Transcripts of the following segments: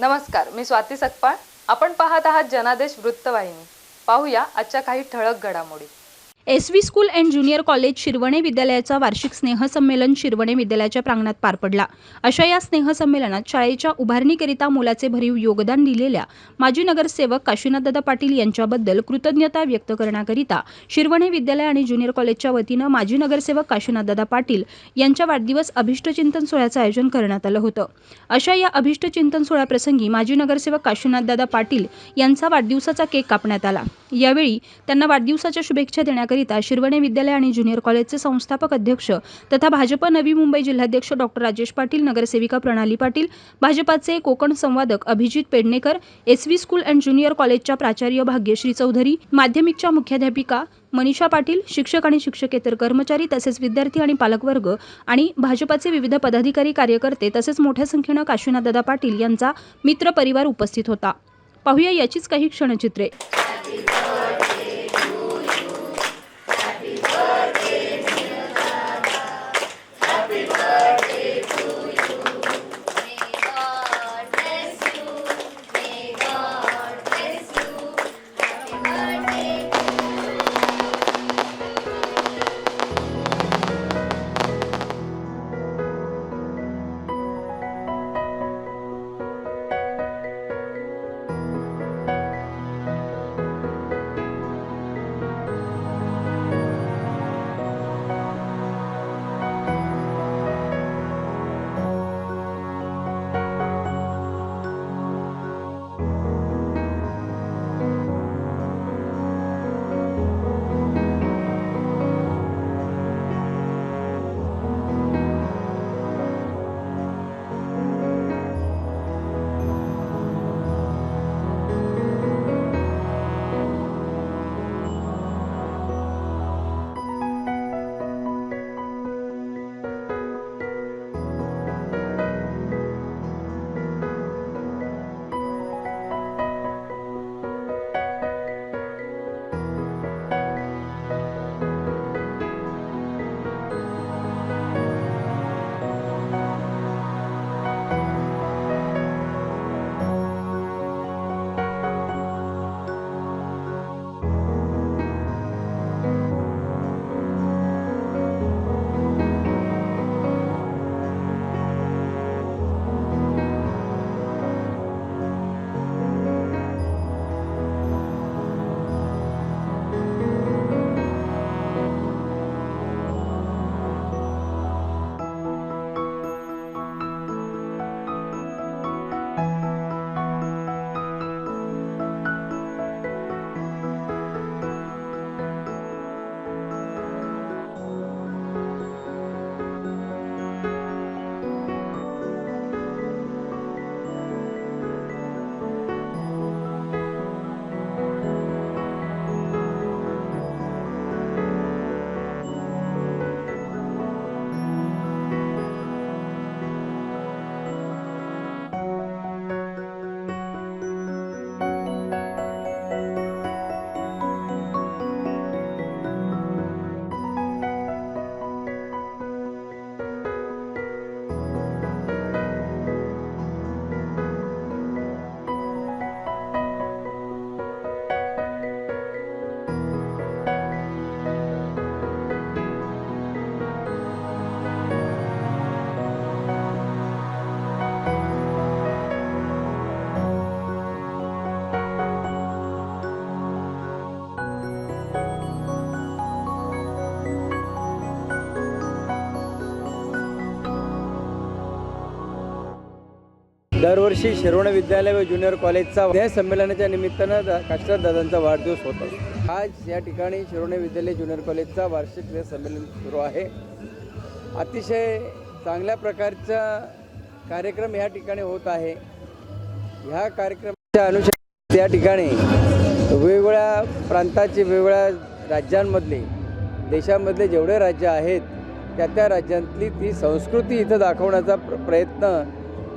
नमस्कार, मी स्वाती सकपाळ. आपण पाहत आहात जनादेश वृत्तवाहिनी. पाहूया आजच्या काही ठळक घडामोडी. एस.व्ही. School and junior college Shirvane विद्यालयाचा वार्षिक स्नेहसंमेलन शिरवणे विद्यालयाच्या प्रांगणात पार पडला. अशा या स्नेहसंमेलनात शाळेच्या उभारणीकरिता मोलाचे भरीव योगदान दिलेल्या माजी नगरसेवक काशीनाथदादा पाटील यांच्याबद्दल कृतज्ञता व्यक्त करण्याकरिता शिरवणे विद्यालय आणि ज्युनियर कॉलेजच्या वतीनं माजी नगरसेवक काशीनाथदादा पाटील यांच्या वाढदिवस अभिष्टचिंतन सोहळ्याचं आयोजन करण्यात आलं होतं. अशा या अभिष्टचिंतन सोहळ्याप्रसंगी माजी नगरसेवक काशीनाथदादा पाटील यांचा वाढदिवसाचा केक कापण्यात आला. यावेळी त्यांना वाढदिवसाच्या शुभेच्छा देण्याकरिता शिरवणे विद्यालय आणि ज्युनियर कॉलेजचे संस्थापक अध्यक्ष तथा भाजप नवी मुंबई जिल्हाध्यक्ष डॉक्टर राजेश पाटील, नगरसेविका प्रणाली पाटील, भाजपाचे कोकण संवादक Abhijit Pednekar, S V. School and junior कॉलेजच्या प्राचार्य भाग्यश्री चौधरी, माध्यमिकच्या मुख्याध्यापिका मनीषा पाटील, शिक्षक आणि शिक्षकेतर कर्मचारी तसेच विद्यार्थी आणि पालकवर्ग आणि भाजपाचे विविध पदाधिकारी, कार्यकर्ते तसेच मोठ्या संख्येनं काशीनाथदादा पाटील यांचा मित्र परिवार उपस्थित होता. पाहूया याचीच काही क्षणचित्रे. दरवर्षी शिरवणे विद्यालय व ज्युनियर कॉलेजचा या संमेलनाच्या निमित्तानं काशीनाथदादांचा वाढदिवस होता. आज या ठिकाणी शिरवणे विद्यालय ज्युनियर कॉलेजचा वार्षिक संमेलन सुरू आहे. अतिशय चांगल्या प्रकारचा कार्यक्रम या ठिकाणी होत आहे. ह्या कार्यक्रमाच्या अनुषंगाने या ठिकाणी वेगवेगळ्या प्रांताचे, वेगवेगळ्या राज्यांमधले, देशामधले जेवढे राज्य आहेत त्या राज्यांतली ती संस्कृती इथं दाखवण्याचा प्रयत्न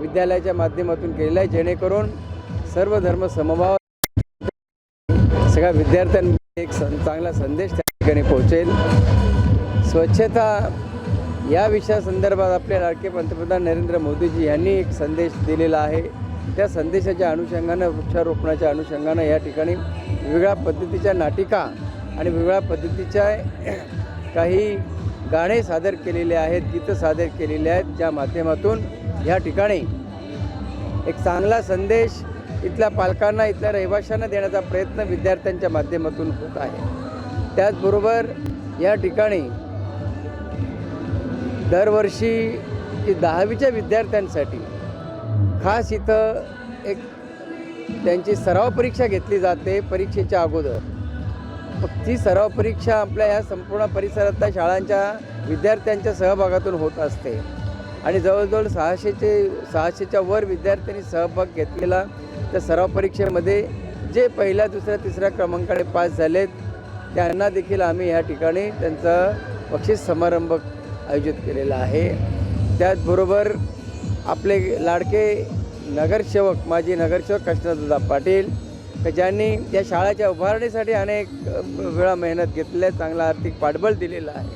विद्यालयाच्या माध्यमातून केलेला आहे, जेणेकरून सर्व धर्म समभाव सगळ्या विद्यार्थ्यांना एक चांगला संदेश त्या ठिकाणी पोहोचेल. स्वच्छता या विषयासंदर्भात आपले लाडके पंतप्रधान नरेंद्र मोदीजी यांनी एक संदेश दिलेला आहे. त्या संदेशाच्या अनुषंगानं वृक्षारोपणाच्या अनुषंगानं या ठिकाणी वेगवेगळ्या पद्धतीच्या नाटिका आणि वेगवेगळ्या पद्धतीच्या काही गाणे सादर केलेले आहेत, गीतं सादर केलेले आहेत, ज्या माध्यमातून या ठिकाणी एक चांगला संदेश इथल्या पालकांना, इथल्या रहिवाशांना देण्याचा प्रयत्न विद्यार्थ्यांच्या माध्यमातून होत आहे. त्याचबरोबर या ठिकाणी दरवर्षी 10वीच्या विद्यार्थ्यांसाठी खास इथं एक त्यांची सराव परीक्षा घेतली जाते परीक्षेच्या अगोदर. मग ती सराव परीक्षा आपल्या ह्या संपूर्ण परिसरातल्या शाळांच्या विद्यार्थ्यांच्या सहभागातून होत असते आणि जवळजवळ 600च्या वर विद्यार्थ्यांनी सहभाग घेतलेला. त्या सराव परीक्षेमध्ये जे पहिल्या, दुसऱ्या, तिसऱ्या क्रमांकाने पास झालेत त्यांना देखील आम्ही या ठिकाणी त्यांचा बक्षीस समारंभ आयोजित केलेला आहे. त्याचबरोबर आपले लाडके नगरसेवक, माजी नगरसेवक काशीनाथदादा पाटील, ज्यांनी या शाळेच्या उभारणीसाठी अनेक वेळा मेहनत घेतलेली आहे, चांगला आर्थिक पाठबळ दिलेला आहे.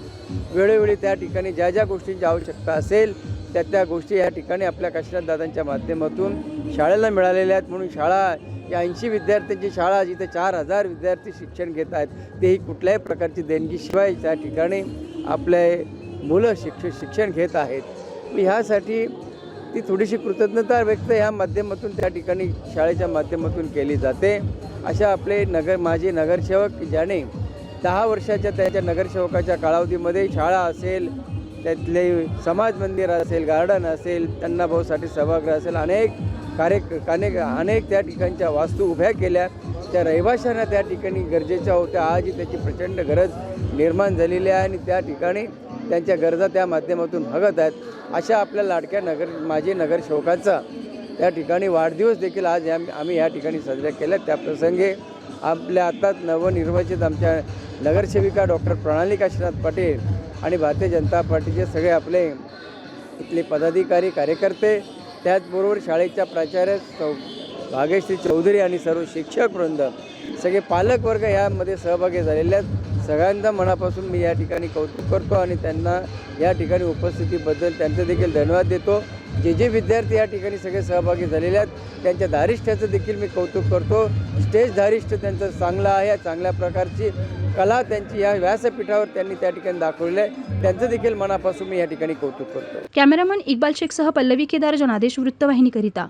वेळोवेळी त्या ठिकाणी ज्या ज्या गोष्टींची आवश्यकता असेल त्या गोष्टी या ठिकाणी आपल्या काशीनाथदादांच्या माध्यमातून शाळेला मिळालेल्या आहेत. म्हणून शाळा या 80 विद्यार्थ्यांची शाळा जिथे 4000 विद्यार्थी शिक्षण घेत आहेत, तेही कुठल्याही प्रकारची देणगीशिवाय त्या ठिकाणी आपले मुलं शिक्षण घेत आहेत. ह्यासाठी ती थोडीशी कृतज्ञता व्यक्त ह्या माध्यमातून त्या ठिकाणी शाळेच्या माध्यमातून केली जाते. अशा आपले माजी नगरसेवक ज्याने 10 वर्षाच्या त्याच्या नगरसेवकाच्या कालावधीमध्ये शाळा असेल, त्यातले समाज मंदिर असेल, गार्डन असेल, अण्णाभाऊसाठी सभागृह असेल, अनेक त्या ठिकाणच्या वास्तू उभ्या केल्या. त्या रहिवाशांना त्या ठिकाणी गरजेच्या होत्या. आजही त्याची प्रचंड गरज निर्माण झालेली आहे आणि त्या ठिकाणी त्यांच्या गरजा त्या माध्यमातून भागत आहेत. अशा आपल्या लाडक्या माजी नगरसेवकाचा त्या ठिकाणी वाढदिवस देखील आज आम्ही या ठिकाणी साजरा केला. त्या प्रसंगी आपल्या आताच नवनिर्वाचित आमच्या नगरसेविका डॉक्टर प्रणाली काशीनाथ पाटील आणि भारतीय जनता पार्टीचे सगळे आपले इथले पदाधिकारी, कार्यकर्ते, त्याचबरोबर शाळेच्या प्राचार्य भाग्यश्री चौधरी आणि सर्व शिक्षकवृंद, सगळे पालकवर्ग यामध्ये सहभागी झालेले आहेत. सगळ्यांचा मनापासून मी या ठिकाणी कौतुक करतो आणि त्यांना या ठिकाणी उपस्थितीबद्दल त्यांचं देखील धन्यवाद देतो. जे विद्यार्थी या ठिकाणी सगळे सहभागी झालेले आहेत त्यांच्या धारिष्ट्याचं देखील मी कौतुक करतो. स्टेज धारिष्ट्य त्यांचं चांगलं आहे. चांगल्या प्रकारची कला त्यांची या व्यासपीठावर त्यांनी त्या ठिकाणी दाखवलेलं आहे. त्यांचं देखील मनापासून मी या ठिकाणी कौतुक करतो. कॅमेरामन इक्बाल शेखसह पल्लवी केदार, जनादेश वृत्तवाहिनीकरिता.